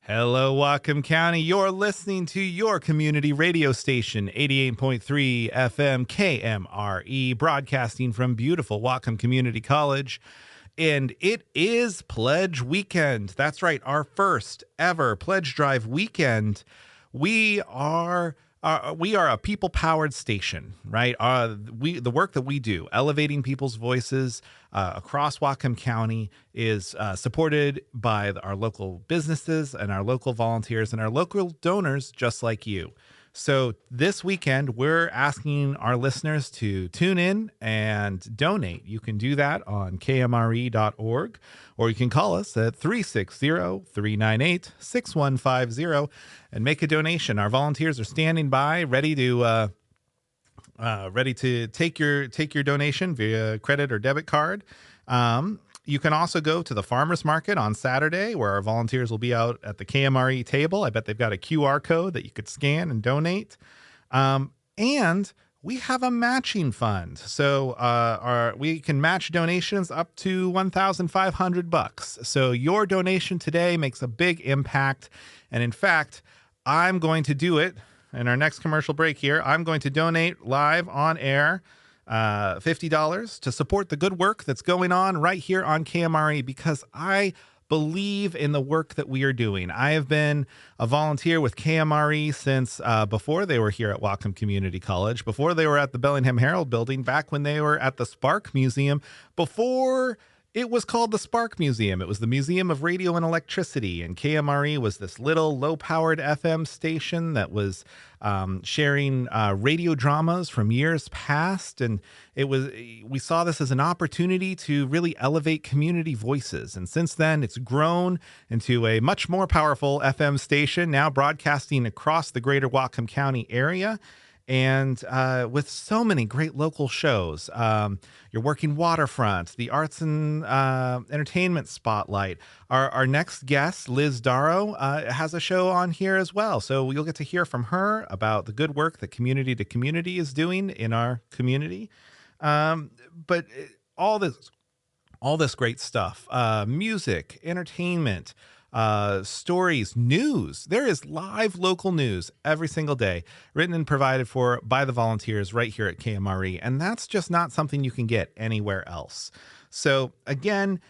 Hello, Whatcom County. You're listening to your community radio station, 88.3 FM KMRE, broadcasting from beautiful Whatcom Community College. And it is Pledge Weekend. That's right, our first ever Pledge Drive weekend. We are a people-powered station, right? The work that we do, elevating people's voices across Whatcom County, is supported by our local businesses and our local volunteers and our local donors, just like you. So this weekend, we're asking our listeners to tune in and donate. You can do that on KMRE.org, or you can call us at 360-398-6150 and make a donation. Our volunteers are standing by, ready to take your donation via credit or debit card. You can also go to the farmers market on Saturday, where our volunteers will be out at the KMRE table. I bet they've got a QR code that you could scan and donate. And we have a matching fund. So we can match donations up to $1,500. So your donation today makes a big impact. And in fact, I'm going to do it in our next commercial break here. I'm going to donate live on air $50 to support the good work that's going on right here on KMRE, because I believe in the work that we are doing. I have been a volunteer with KMRE since before they were here at Whatcom Community College, before they were at the Bellingham Herald building, back when they were at the Spark Museum, before it was called the Spark Museum. It was the Museum of Radio and Electricity, and KMRE was this little low-powered FM station that was sharing radio dramas from years past, and we saw this as an opportunity to really elevate community voices. And since then, it's grown into a much more powerful FM station, now broadcasting across the greater Whatcom County area. And with so many great local shows, Your Working Waterfront, the Arts and Entertainment Spotlight. Our next guest, Liz Darrow, has a show on here as well. So you'll get to hear from her about the good work that Community to Community is doing in our community. But all this great stuff, music, entertainment, stories, news. There is live local news every single day, written and provided for by the volunteers right here at KMRE. And that's just not something you can get anywhere else. So again,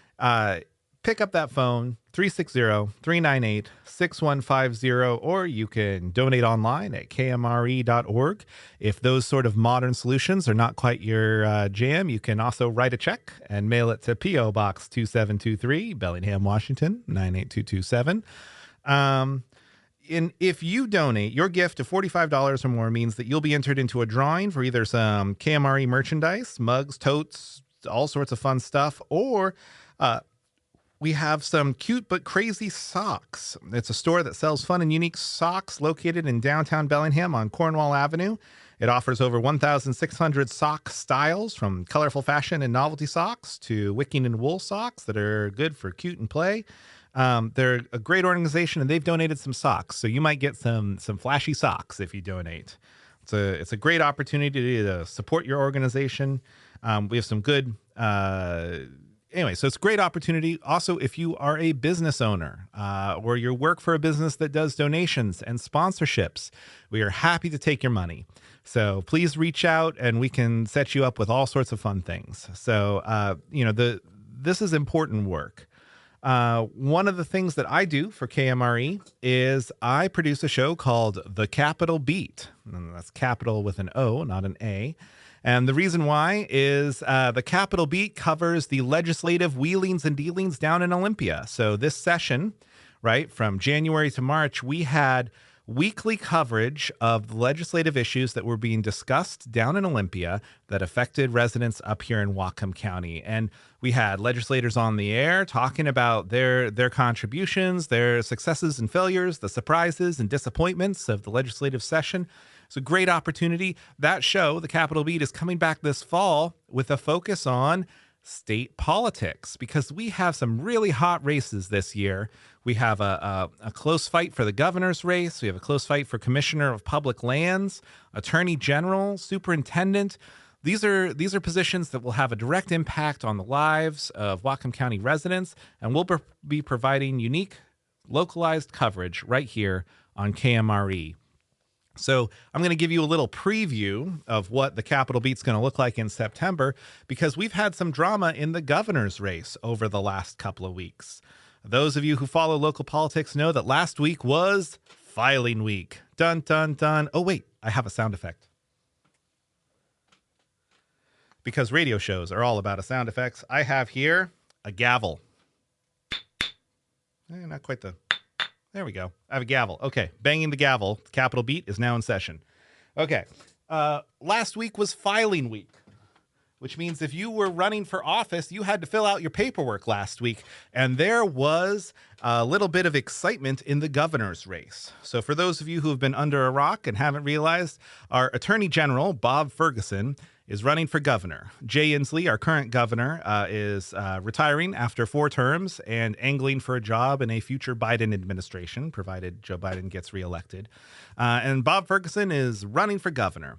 pick up that phone, 360-398-6150, or you can donate online at kmre.org. If those sort of modern solutions are not quite your jam, you can also write a check and mail it to P.O. Box 2723, Bellingham, Washington, 98227. And if you donate, your gift of $45 or more means that you'll be entered into a drawing for either some KMRE merchandise, mugs, totes, all sorts of fun stuff, or we have some cute but crazy socks. It's a store that sells fun and unique socks located in downtown Bellingham on Cornwall Avenue. It offers over 1,600 sock styles, from colorful fashion and novelty socks to wicking and wool socks that are good for cute and play. They're a great organization, and they've donated some socks, so you might get some flashy socks if you donate. It's a great opportunity to support your organization. We have some good anyway, so it's a great opportunity. Also, if you are a business owner or you work for a business that does donations and sponsorships, we are happy to take your money. So please reach out and we can set you up with all sorts of fun things. So, this is important work. One of the things that I do for KMRE is I produce a show called The Capitol Beat. And that's capital with an O, not an A. And the reason why is the Capitol Beat covers the legislative wheelings and dealings down in Olympia. So this session, right, from January to March, we had weekly coverage of the legislative issues that were being discussed down in Olympia that affected residents up here in Whatcom County. And we had legislators on the air talking about their contributions, their successes and failures, the surprises and disappointments of the legislative session. It's a great opportunity. That show, The Capitol Beat, is coming back this fall with a focus on state politics, because we have some really hot races this year. We have a close fight for the governor's race. We have a close fight for Commissioner of Public Lands, Attorney General, Superintendent. These are positions that will have a direct impact on the lives of Whatcom County residents, and we'll be providing unique localized coverage right here on KMRE. So I'm going to give you a little preview of what the Capitol Beat's going to look like in September, because we've had some drama in the governor's race over the last couple of weeks. Those of you who follow local politics know that last week was filing week. Dun, dun, dun. Oh, wait, I have a sound effect. Because radio shows are all about a sound effects, I have here a gavel. Not quite the... There we go. I have a gavel. Okay, banging the gavel. The Capitol Beat is now in session. Okay, last week was filing week, which means if you were running for office, you had to fill out your paperwork last week, and there was a little bit of excitement in the governor's race. So for those of you who have been under a rock and haven't realized, our Attorney General, Bob Ferguson, is running for governor. Jay Inslee, our current governor, is retiring after 4 terms and angling for a job in a future Biden administration, provided Joe Biden gets reelected. And Bob Ferguson is running for governor.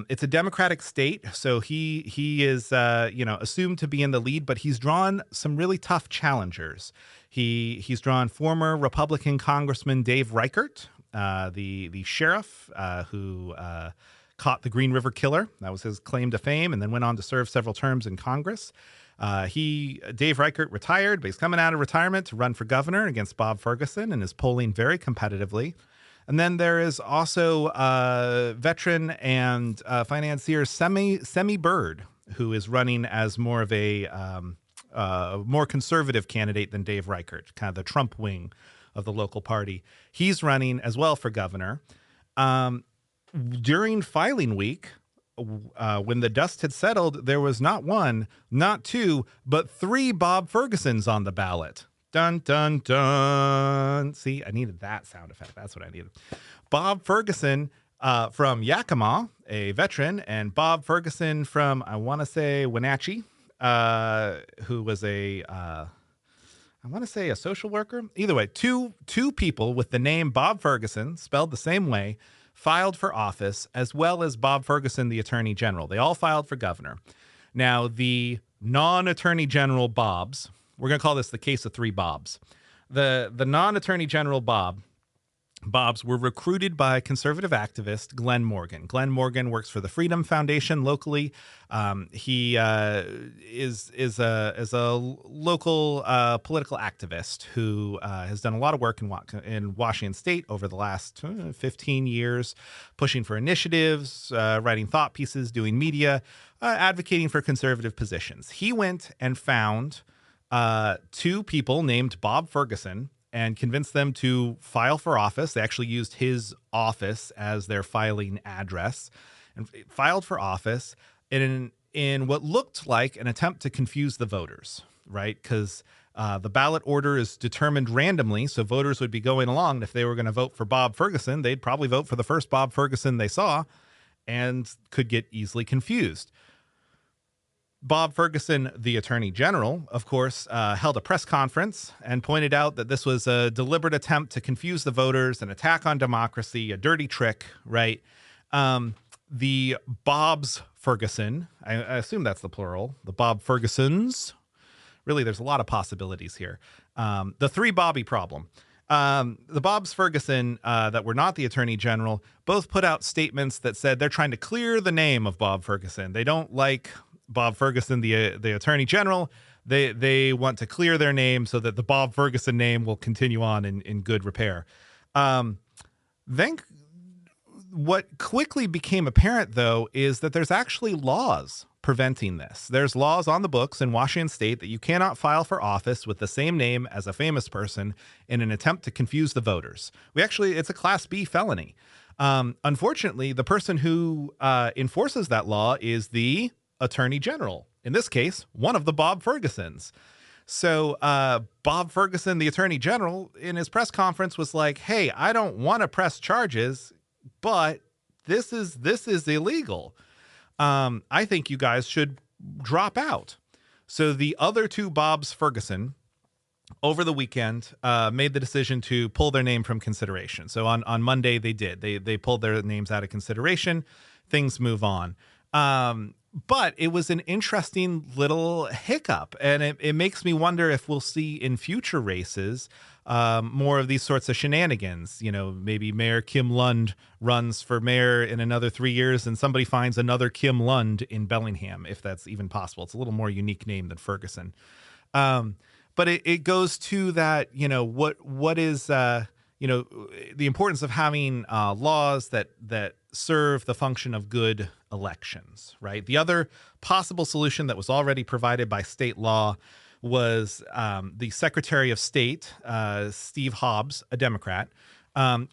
It's a Democratic state, so he is assumed to be in the lead, but he's drawn some really tough challengers. He's drawn former Republican Congressman Dave Reichert, the sheriff who caught the Green River Killer. That was his claim to fame, and then went on to serve several terms in Congress. Dave Reichert retired, but he's coming out of retirement to run for governor against Bob Ferguson and is polling very competitively. And then there is also veteran and financier Semi Bird, who is running as more of a more conservative candidate than Dave Reichert, kind of the Trump wing of the local party. He's running as well for governor. During filing week, when the dust had settled, there was not 1, not 2, but 3 Bob Fergusons on the ballot. Dun, dun, dun. See, I needed that sound effect. That's what I needed. Bob Ferguson from Yakima, a veteran, and Bob Ferguson from, I want to say, Wenatchee, who was I want to say a social worker. Either way, two people with the name Bob Ferguson, spelled the same way, filed for office, as well as Bob Ferguson, the Attorney General. They all filed for governor. Now, the non-Attorney General Bobs, we're going to call this the case of 3 Bobs. The non-Attorney General Bobs were recruited by conservative activist Glenn Morgan. Glenn Morgan works for the Freedom Foundation locally. He is a local political activist who has done a lot of work in Washington State over the last 15 years, pushing for initiatives, writing thought pieces, doing media, advocating for conservative positions. He went and found 2 people named Bob Ferguson and convinced them to file for office. They actually used his office as their filing address and filed for office in what looked like an attempt to confuse the voters, right? Because the ballot order is determined randomly, so voters would be going along. And if they were going to vote for Bob Ferguson, they'd probably vote for the first Bob Ferguson they saw and could get easily confused. Bob Ferguson, the Attorney General, of course, held a press conference and pointed out that this was a deliberate attempt to confuse the voters, an attack on democracy, a dirty trick, right? The Bobs Ferguson, I assume that's the plural, the Bob Fergusons. Really, there's a lot of possibilities here. The 3 Bobby problem. The Bobs Ferguson that were not the Attorney General both put out statements that said they're trying to clear the name of Bob Ferguson. They don't like Bob Ferguson, the Attorney General. They want to clear their name so that the Bob Ferguson name will continue on in good repair. Then what quickly became apparent, though, is that there's actually laws preventing this. There's laws on the books in Washington State that you cannot file for office with the same name as a famous person in an attempt to confuse the voters. It's a Class B felony. Unfortunately, the person who enforces that law is the Attorney General. In this case, one of the Bob Fergusons. So Bob Ferguson, the Attorney General, in his press conference was like, hey, I don't want to press charges, but this is illegal. I think you guys should drop out. So the other 2 Bobs Ferguson over the weekend made the decision to pull their name from consideration. So on Monday they did. They pulled their names out of consideration. Things move on. But it was an interesting little hiccup, and it makes me wonder if we'll see in future races more of these sorts of shenanigans. You know, maybe Mayor Kim Lund runs for mayor in another 3 years, and somebody finds another Kim Lund in Bellingham, if that's even possible. It's a little more unique name than Ferguson. But it goes to that, you know, what is you know, the importance of having laws that serve the function of good elections, right? The other possible solution that was already provided by state law was the Secretary of State, Steve Hobbs, a Democrat,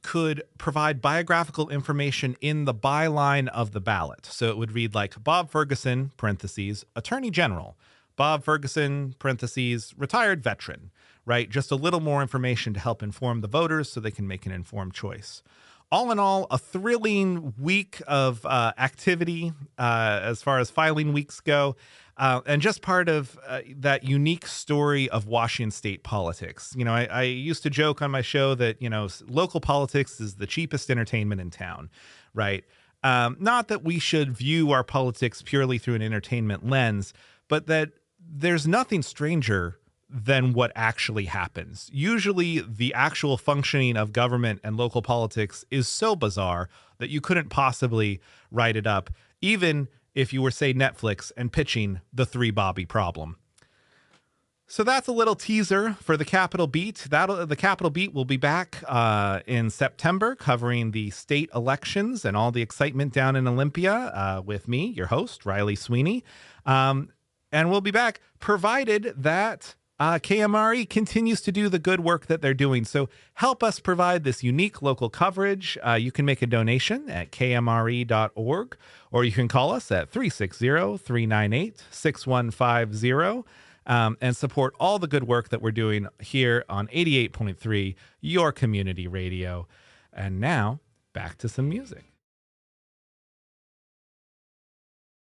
could provide biographical information in the byline of the ballot. So it would read like Bob Ferguson, parentheses, Attorney General, Bob Ferguson, parentheses, retired veteran, right? Just a little more information to help inform the voters so they can make an informed choice. All in all, a thrilling week of activity as far as filing weeks go, and just part of that unique story of Washington state politics. You know, I used to joke on my show that, you know, local politics is the cheapest entertainment in town, right? Not that we should view our politics purely through an entertainment lens, but that there's nothing stranger than what actually happens. Usually the actual functioning of government and local politics is so bizarre that you couldn't possibly write it up, even if you were, say, Netflix and pitching the Three Bobby problem. So that's a little teaser for the Capitol Beat. The Capitol Beat will be back in September, covering the state elections and all the excitement down in Olympia with me, your host, Riley Sweeney. And we'll be back, provided that KMRE continues to do the good work that they're doing. So help us provide this unique local coverage. You can make a donation at kmre.org, or you can call us at 360-398-6150 and support all the good work that we're doing here on 88.3, your community radio. And now, back to some music.